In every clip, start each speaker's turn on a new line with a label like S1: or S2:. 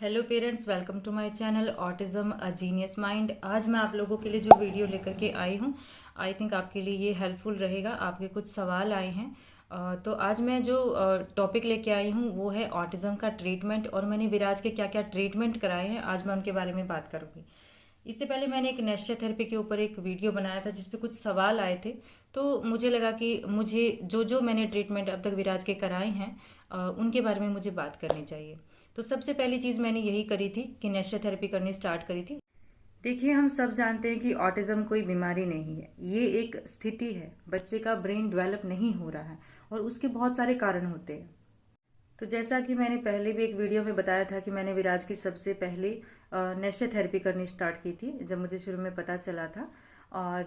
S1: Hello parents, welcome to my channel autism a genius mind. आज मैं आप लोगों के लिए जो वीडियो लेकर के आई हूँ, आई थिंक आपके लिए ये हेल्पफुल रहेगा। आपके कुछ सवाल आए हैं। तो आज मैं जो टॉपिक लेके आई हूँ वो है ऑटिज्म का ट्रीटमेंट, और मैंने विराज के क्या क्या ट्रीटमेंट कराए हैं आज मैं उनके बारे में बात करूँगी। इससे पहले मैंने एक नेस्टर थेरेपी के ऊपर एक वीडियो बनाया था जिसपे कुछ सवाल आए थे। तो मुझे लगा कि मुझे जो जो मैंने ट्रीटमेंट अब तक विराज के कराए हैं उनके बारे में मुझे बात करनी चाहिए। तो सबसे पहली चीज़ मैंने यही करी थी कि नेस्टर थेरेपी करनी स्टार्ट करी थी। देखिए, हम सब जानते हैं कि ऑटिज्म कोई बीमारी नहीं है, ये एक स्थिति है। बच्चे का ब्रेन डेवलप नहीं हो रहा है और उसके बहुत सारे कारण होते हैं। तो जैसा कि मैंने पहले भी एक वीडियो में बताया था कि मैंने विराज की सबसे पहले नेस्टर थेरेपी करनी स्टार्ट की थी जब मुझे शुरू में पता चला था। और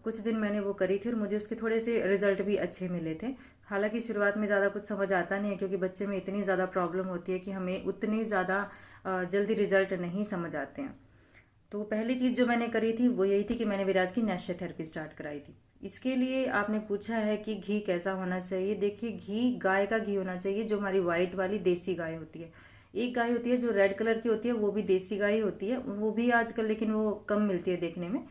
S1: कुछ दिन मैंने वो करी थी और मुझे उसके थोड़े से रिजल्ट भी अच्छे मिले थे। हालांकि शुरुआत में ज़्यादा कुछ समझ आता नहीं है क्योंकि बच्चे में इतनी ज़्यादा प्रॉब्लम होती है कि हमें उतनी ज़्यादा जल्दी रिजल्ट नहीं समझ आते हैं। तो पहली चीज़ जो मैंने करी थी वो यही थी कि मैंने विराज की नेस्टर थेरेपी स्टार्ट कराई थी। इसके लिए आपने पूछा है कि घी कैसा होना चाहिए। देखिए, घी गाय का घी होना चाहिए, जो हमारी वाइट वाली देसी गाय होती है। एक गाय होती है जो रेड कलर की होती है, वो भी देसी गाय होती है, वो भी आजकल लेकिन वो कम मिलती है देखने में।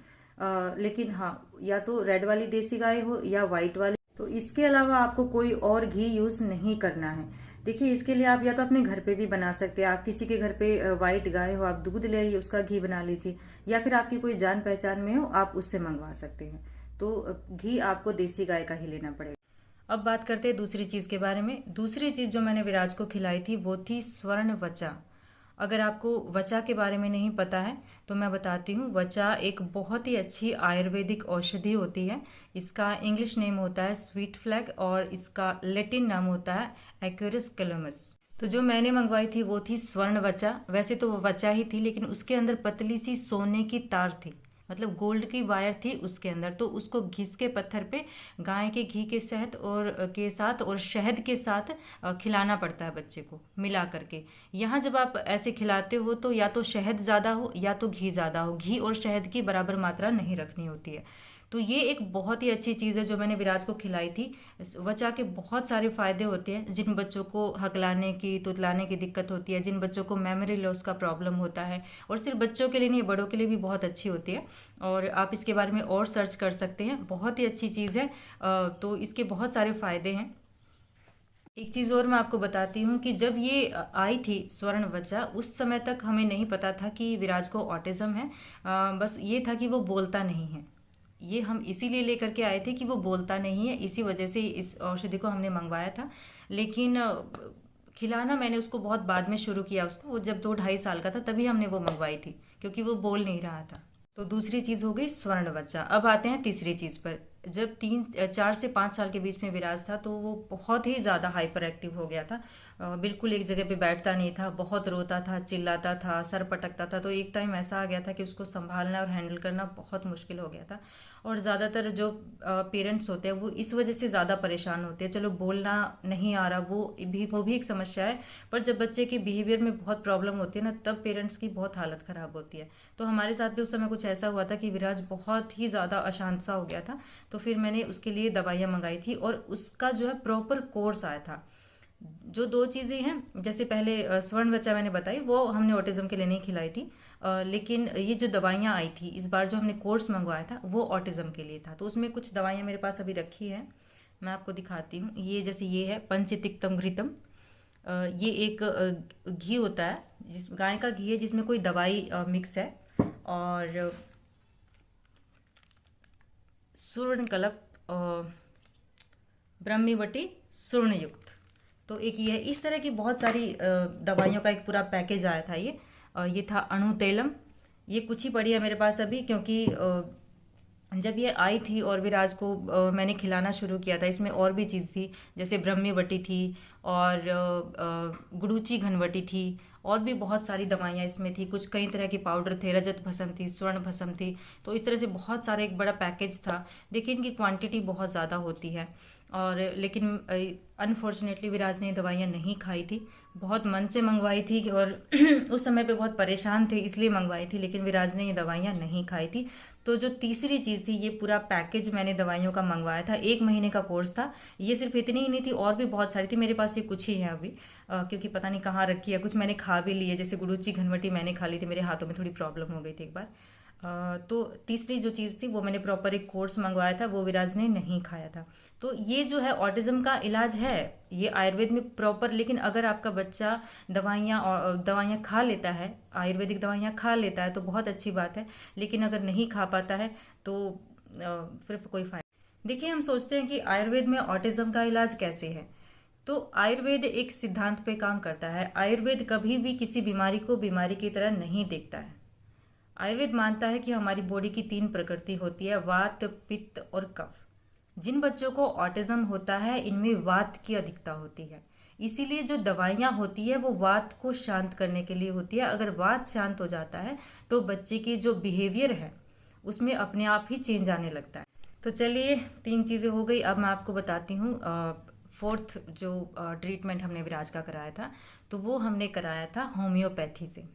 S1: लेकिन हाँ, या तो रेड वाली देसी गाय हो या वाइट वाली। तो इसके अलावा आपको कोई और घी यूज़ नहीं करना है। देखिए, इसके लिए आप या तो अपने घर पे भी बना सकते हैं। आप किसी के घर पे वाइट गाय हो, आप दूध ले आइए, उसका घी बना लीजिए। या फिर आपकी कोई जान पहचान में हो, आप उससे मंगवा सकते हैं। तो घी आपको देसी गाय का ही लेना पड़ेगा। अब बात करते हैं दूसरी चीज़ के बारे में। दूसरी चीज़ जो मैंने विराज को खिलाई थी वो थी स्वर्ण वचा। अगर आपको वचा के बारे में नहीं पता है तो मैं बताती हूँ। वचा एक बहुत ही अच्छी आयुर्वेदिक औषधि होती है। इसका इंग्लिश नेम होता है स्वीट फ्लैग और इसका लैटिन नाम होता है एक्यूरस कैलमस। तो जो मैंने मंगवाई थी वो थी स्वर्ण वचा। वैसे तो वो वचा ही थी लेकिन उसके अंदर पतली सी सोने की तार थी, मतलब गोल्ड की वायर थी उसके अंदर। तो उसको घिस के पत्थर पे गाय के घी के शहद और के साथ और शहद के साथ खिलाना पड़ता है बच्चे को मिला करके। यहाँ जब आप ऐसे खिलाते हो तो या तो शहद ज़्यादा हो या तो घी ज़्यादा हो, घी और शहद की बराबर मात्रा नहीं रखनी होती है। तो ये एक बहुत ही अच्छी चीज़ है जो मैंने विराज को खिलाई थी। इस वचा के बहुत सारे फायदे होते हैं। जिन बच्चों को हकलाने की तुतलाने की दिक्कत होती है, जिन बच्चों को मेमोरी लॉस का प्रॉब्लम होता है, और सिर्फ बच्चों के लिए नहीं, बड़ों के लिए भी बहुत अच्छी होती है। और आप इसके बारे में और सर्च कर सकते हैं, बहुत ही अच्छी चीज़ है। तो इसके बहुत सारे फायदे हैं। एक चीज़ और मैं आपको बताती हूँ कि जब ये आई थी स्वर्ण वचा, उस समय तक हमें नहीं पता था कि विराज को ऑटिज्म है। बस ये था कि वो बोलता नहीं है। ये हम इसीलिए लेकर के आए थे कि वो बोलता नहीं है, इसी वजह से इस औषधि को हमने मंगवाया था। लेकिन खिलाना मैंने उसको बहुत बाद में शुरू किया। उसको वो जब 2 ढाई साल का था तभी हमने वो मंगवाई थी, क्योंकि वो बोल नहीं रहा था। तो दूसरी चीज़ हो गई स्वर्ण बच्चा। अब आते हैं तीसरी चीज़ पर। जब 4 से 5 साल के बीच में विराज था तो वो बहुत ही ज़्यादा हाइपर एक्टिव हो गया था। बिल्कुल एक जगह पे बैठता नहीं था, बहुत रोता था, चिल्लाता था, सर पटकता था। तो एक टाइम ऐसा आ गया था कि उसको संभालना और हैंडल करना बहुत मुश्किल हो गया था। और ज़्यादातर जो पेरेंट्स होते हैं वो इस वजह से ज़्यादा परेशान होते हैं। चलो, बोलना नहीं आ रहा वो भी एक समस्या है, पर जब बच्चे के बिहेवियर में बहुत प्रॉब्लम होती है ना, तब पेरेंट्स की बहुत हालत ख़राब होती है। तो हमारे साथ भी उस समय कुछ ऐसा हुआ था कि विराज बहुत ही ज़्यादा अशांत सा हो गया था। तो फिर मैंने उसके लिए दवाइयाँ मंगाई थी और उसका जो है प्रॉपर कोर्स आया था। जो 2 चीज़ें हैं, जैसे पहले स्वर्ण बच्चा मैंने बताई, वो हमने ऑटिज्म के लिए नहीं खिलाई थी। लेकिन ये जो दवाइयाँ आई थी इस बार, जो हमने कोर्स मंगवाया था, वो ऑटिज्म के लिए था। तो उसमें कुछ दवाइयाँ मेरे पास अभी रखी है, मैं आपको दिखाती हूँ। ये जैसे ये है पंचतिक्तम घृतम। ये एक घी होता है, जिस गाय का घी है जिसमें कोई दवाई मिक्स है। और सूर्णकलप ब्रह्मीवटी सूर्णयुक्त। तो एक ये है। इस तरह की बहुत सारी दवाइयों का एक पूरा पैकेज आया था ये। ये था अणु तेलम। ये कुछ ही पड़ी है मेरे पास अभी, क्योंकि जब ये आई थी और विराज को मैंने खिलाना शुरू किया था, इसमें और भी चीज़ थी, जैसे ब्रह्मीवटी थी और गुडूची घनवटी थी, और भी बहुत सारी दवाइयाँ इसमें थी। कुछ कई तरह के पाउडर थे, रजत भस्म थी, स्वर्ण भस्म थी। तो इस तरह से बहुत सारा एक बड़ा पैकेज था। देखिए, इनकी क्वांटिटी बहुत ज़्यादा होती है। और लेकिन अनफॉर्चुनेटली विराज ने दवाइयाँ नहीं खाई थी। बहुत मन से मंगवाई थी और उस समय पे बहुत परेशान थे इसलिए मंगवाई थी, लेकिन विराज ने ये दवाइयाँ नहीं खाई थी। तो जो तीसरी चीज़ थी, ये पूरा पैकेज मैंने दवाइयों का मंगवाया था, 1 महीने का कोर्स था। ये सिर्फ इतनी ही नहीं थी, और भी बहुत सारी थी। मेरे पास ये कुछ ही है अभी, क्योंकि पता नहीं कहाँ रखी है। कुछ मैंने खा भी ली है, जैसे गुडुची घनवटी मैंने खा ली थी, मेरे हाथों में थोड़ी प्रॉब्लम हो गई थी एक बार। तो तीसरी जो चीज़ थी वो मैंने प्रॉपर एक कोर्स मंगवाया था, वो विराज ने नहीं खाया था। तो ये जो है ऑटिज्म का इलाज है, ये आयुर्वेद में प्रॉपर। लेकिन अगर आपका बच्चा दवाइयाँ खा लेता है, आयुर्वेदिक दवाइयाँ खा लेता है तो बहुत अच्छी बात है। लेकिन अगर नहीं खा पाता है तो फिर कोई फायदा। देखिए, हम सोचते हैं कि आयुर्वेद में ऑटिज्म का इलाज कैसे है। तो आयुर्वेद एक सिद्धांत पे काम करता है। आयुर्वेद कभी भी किसी बीमारी को बीमारी की तरह नहीं देखता है। आयुर्वेद मानता है कि हमारी बॉडी की 3 प्रकृति होती है, वात, पित्त और कफ। जिन बच्चों को ऑटिज्म होता है, इनमें वात की अधिकता होती है। इसीलिए जो दवाइयाँ होती है वो वात को शांत करने के लिए होती है। अगर वात शांत हो जाता है तो बच्चे की जो बिहेवियर है उसमें अपने आप ही चेंज आने लगता है। तो चलिए, 3 चीज़ें हो गई। अब मैं आपको बताती हूँ फोर्थ जो ट्रीटमेंट हमने विराज का कराया था, तो वो हमने कराया था होम्योपैथी से।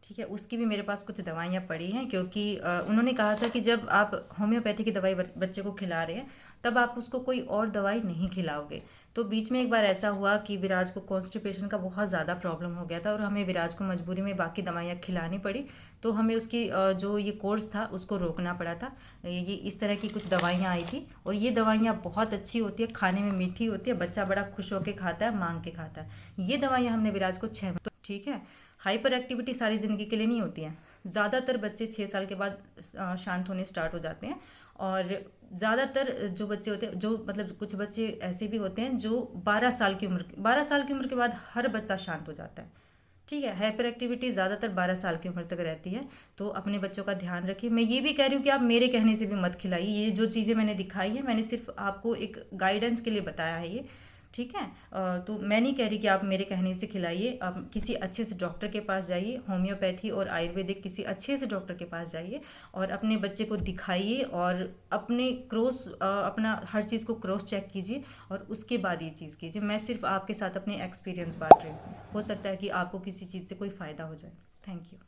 S1: ठीक है, उसकी भी मेरे पास कुछ दवाइयाँ पड़ी हैं, क्योंकि उन्होंने कहा था कि जब आप होम्योपैथी की दवाई बच्चे को खिला रहे हैं तब आप उसको कोई और दवाई नहीं खिलाओगे। तो बीच में एक बार ऐसा हुआ कि विराज को कॉन्स्टिपेशन का बहुत ज़्यादा प्रॉब्लम हो गया था और हमें विराज को मजबूरी में बाकी दवाइयाँ खिलानी पड़ी। तो हमें उसकी जो ये कोर्स था उसको रोकना पड़ा था। ये इस तरह की कुछ दवाइयाँ आई थी, और ये दवाइयाँ बहुत अच्छी होती है, खाने में मीठी होती है, बच्चा बड़ा खुश होकर खाता है, मांग के खाता है। ये दवाइयाँ हमने विराज को 6 तो ठीक है। हाइपर एक्टिविटी सारी ज़िंदगी के लिए नहीं होती है। ज़्यादातर बच्चे 6 साल के बाद शांत होने स्टार्ट हो जाते हैं। और ज़्यादातर जो बच्चे होते हैं, जो मतलब कुछ बच्चे ऐसे भी होते हैं जो 12 साल की उम्र के बाद हर बच्चा शांत हो जाता है। ठीक है, हाइपर एक्टिविटी ज़्यादातर 12 साल की उम्र तक रहती है। तो अपने बच्चों का ध्यान रखिए। मैं ये भी कह रही हूँ कि आप मेरे कहने से भी मत खिलाइए। ये जो चीज़ें मैंने दिखाई है, मैंने सिर्फ आपको एक गाइडेंस के लिए बताया है ये। ठीक है, तो मैं नहीं कह रही कि आप मेरे कहने से खिलाइए। आप किसी अच्छे से डॉक्टर के पास जाइए, होम्योपैथी और आयुर्वेदिक किसी अच्छे से डॉक्टर के पास जाइए और अपने बच्चे को दिखाइए, और अपने अपना हर चीज़ को क्रॉस चेक कीजिए और उसके बाद ये चीज़ कीजिए। मैं सिर्फ आपके साथ अपने एक्सपीरियंस बांट रही हूँ। हो सकता है कि आपको किसी चीज़ से कोई फ़ायदा हो जाए। Thank you.